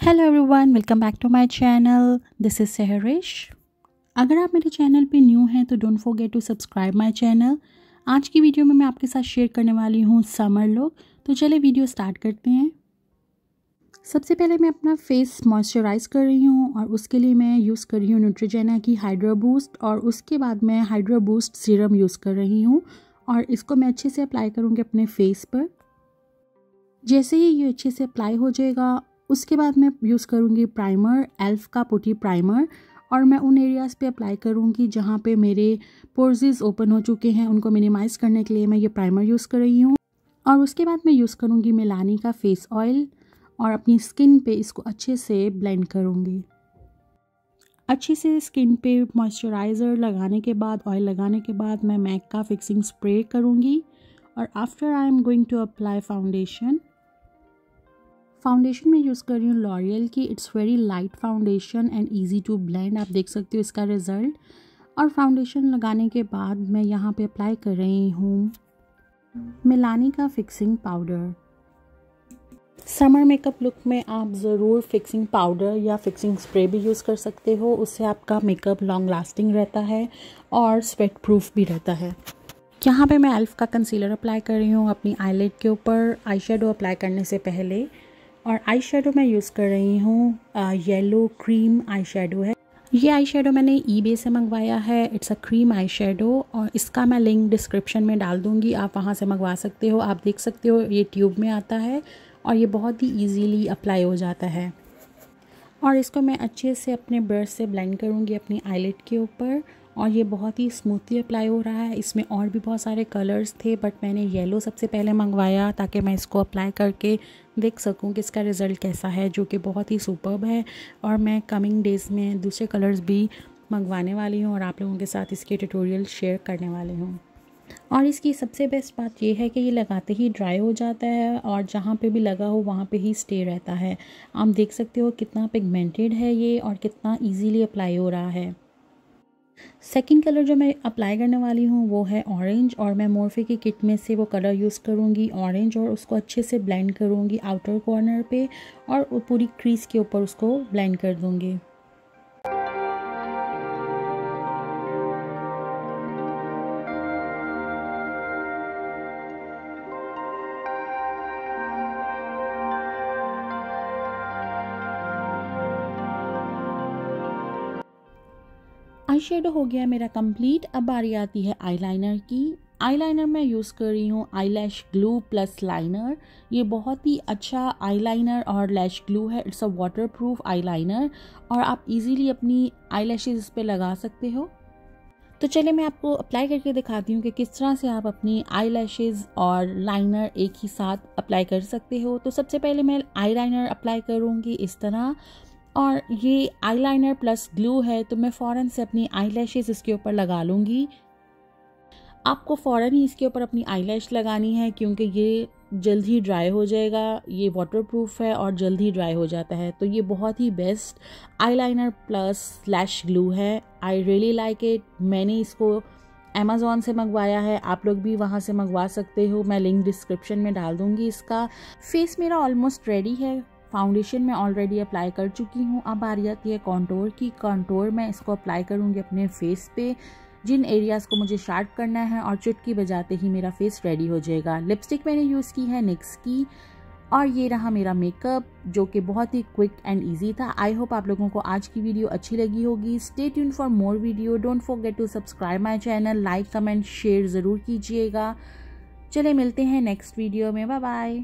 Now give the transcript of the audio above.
Hello everyone, welcome back to my channel. This is Sahrish. अगर आप मेरे चैनल पे न्यू हैं तो don't forget to subscribe my channel. आज की वीडियो में मैं आपके साथ शेयर करने वाली हूँ समर लुक। तो चलिए वीडियो स्टार्ट करते हैं। सबसे पहले मैं अपना फेस मॉइस्चराइज़ कर रही हूँ और उसके लिए मैं यूज़ कर रही हूँ न्यूट्रोजेना की हाइड्रा बूस्ट, और उसके बाद मैं हाइड्रा बूस्ट सीरम यूज़ कर रही हूँ और इसको मैं अच्छे से अप्लाई करूँगी अपने फेस पर। जैसे ही ये अच्छे से अप्लाई हो जाएगा उसके बाद मैं यूज़ करूँगी प्राइमर, एल्फ का पुटी प्राइमर, और मैं उन एरियाज़ पे अप्लाई करूँगी जहाँ पे मेरे पोर्सेस ओपन हो चुके हैं। उनको मिनिमाइज़ करने के लिए मैं ये प्राइमर यूज़ कर रही हूँ। और उसके बाद मैं यूज़ करूँगी मिलानी का फेस ऑयल और अपनी स्किन पे इसको अच्छे से ब्लेंड करूँगी। अच्छे से स्किन पे मॉइस्चराइज़र लगाने के बाद, ऑयल लगाने के बाद मैं मैक का फिक्सिंग स्प्रे करूँगी। और after I am going to apply foundation में यूज़ कर रही हूँ लॉरियल की। It's very light foundation and easy to blend. आप देख सकते हो इसका रिज़ल्ट। और फाउंडेशन लगाने के बाद मैं यहाँ पे अप्लाई कर रही हूँ मिलानी का fixing powder. Summer makeup look में आप ज़रूर फिक्सिंग पाउडर या फिक्सिंग स्प्रे भी यूज़ कर सकते हो। उससे आपका मेकअप लॉन्ग लास्टिंग रहता है और स्वेट प्रूफ भी रहता है। यहाँ पे मैं एल्फ का कंसीलर अप्लाई कर रही हूँ अपनी आईलिड के ऊपर आई शेडो अप्लाई करने से पहले। और आई शेडो मैं यूज़ कर रही हूँ येलो क्रीम आई शेडो है। ये आई शेडो मैंने ईबे से मंगवाया है। It's a cream eye shadow और इसका मैं लिंक डिस्क्रिप्शन में डाल दूँगी, आप वहाँ से मंगवा सकते हो। आप देख सकते हो ये ट्यूब में आता है और ये बहुत ही ईजीली अप्लाई हो जाता है। और इसको मैं अच्छे से अपने ब्रश से ब्लेंड करूँगी अपनी आईलिड के ऊपर, और ये बहुत ही स्मूथली अप्लाई हो रहा है। इसमें और भी बहुत सारे कलर्स थे बट मैंने येलो सबसे पहले मंगवाया ताकि मैं इसको अप्लाई करके देख सकूं कि इसका रिज़ल्ट कैसा है, जो कि बहुत ही सुपर्ब है। और मैं कमिंग डेज़ में दूसरे कलर्स भी मंगवाने वाली हूँ और आप लोगों के साथ इसके ट्यूटोरियल शेयर करने वाली हूँ। और इसकी सबसे बेस्ट बात ये है कि ये लगाते ही ड्राई हो जाता है और जहाँ पे भी लगा हो वहाँ पे ही स्टे रहता है। आप देख सकते हो कितना पिगमेंटेड है ये और कितना इजीली अप्लाई हो रहा है। सेकंड कलर जो मैं अप्लाई करने वाली हूँ वो है ऑरेंज, और मैं मोरफे की किट में से वो कलर यूज़ करूँगी ऑरेंज, और उसको अच्छे से ब्लेंड करूँगी आउटर कॉर्नर पे और पूरी क्रीज के ऊपर उसको ब्लेंड कर दूँगी। आई शेडो हो गया मेरा कंप्लीट। अब बारी आती है आईलाइनर की। आईलाइनर मैं यूज़ कर रही हूँ आई लैश ग्लू प्लस लाइनर। ये बहुत ही अच्छा आईलाइनर और लैश ग्लू है। It's a water proof eyeliner और आप इजीली अपनी आई लैशेज़ इस पर लगा सकते हो। तो चलिए मैं आपको अप्लाई करके दिखाती हूँ कि किस तरह से आप अपनी आई लैशेज़ और लाइनर एक ही साथ अप्लाई कर सकते हो। तो सबसे पहले मैं आई लाइनर अप्लाई करूँगी इस तरह, और ये आईलाइनर प्लस ग्लू है तो मैं फ़ौरन से अपनी आई लैशेज़ इसके ऊपर लगा लूँगी। आपको फ़ौरन ही इसके ऊपर अपनी आई लैश लगानी है क्योंकि ये जल्द ही ड्राई हो जाएगा। ये वाटरप्रूफ है और जल्द ही ड्राई हो जाता है। तो ये बहुत ही best eyeliner plus lash glue है। I really like it. मैंने इसको अमेज़ॉन से मंगवाया है, आप लोग भी वहाँ से मंगवा सकते हो। मैं लिंक डिस्क्रिप्शन में डाल दूँगी इसका। फेस मेरा ऑलमोस्ट रेडी है। फाउंडेशन मैं ऑलरेडी अप्लाई कर चुकी हूँ। अब बारी आती है कॉन्टोर की। कॉन्टोर मैं इसको अप्लाई करूँगी अपने फेस पे, जिन एरियाज़ को मुझे शार्प करना है, और चुटकी बजाते ही मेरा फेस रेडी हो जाएगा। लिपस्टिक मैंने यूज़ की है निक्स की। और ये रहा मेरा मेकअप जो कि बहुत ही क्विक एंड इजी था। आई होप आप लोगों को आज की वीडियो अच्छी लगी होगी। Stay tune for more video. Don't forget to subscribe my channel. Like comment share ज़रूर कीजिएगा। चले मिलते हैं नेक्स्ट वीडियो में। Bye bye.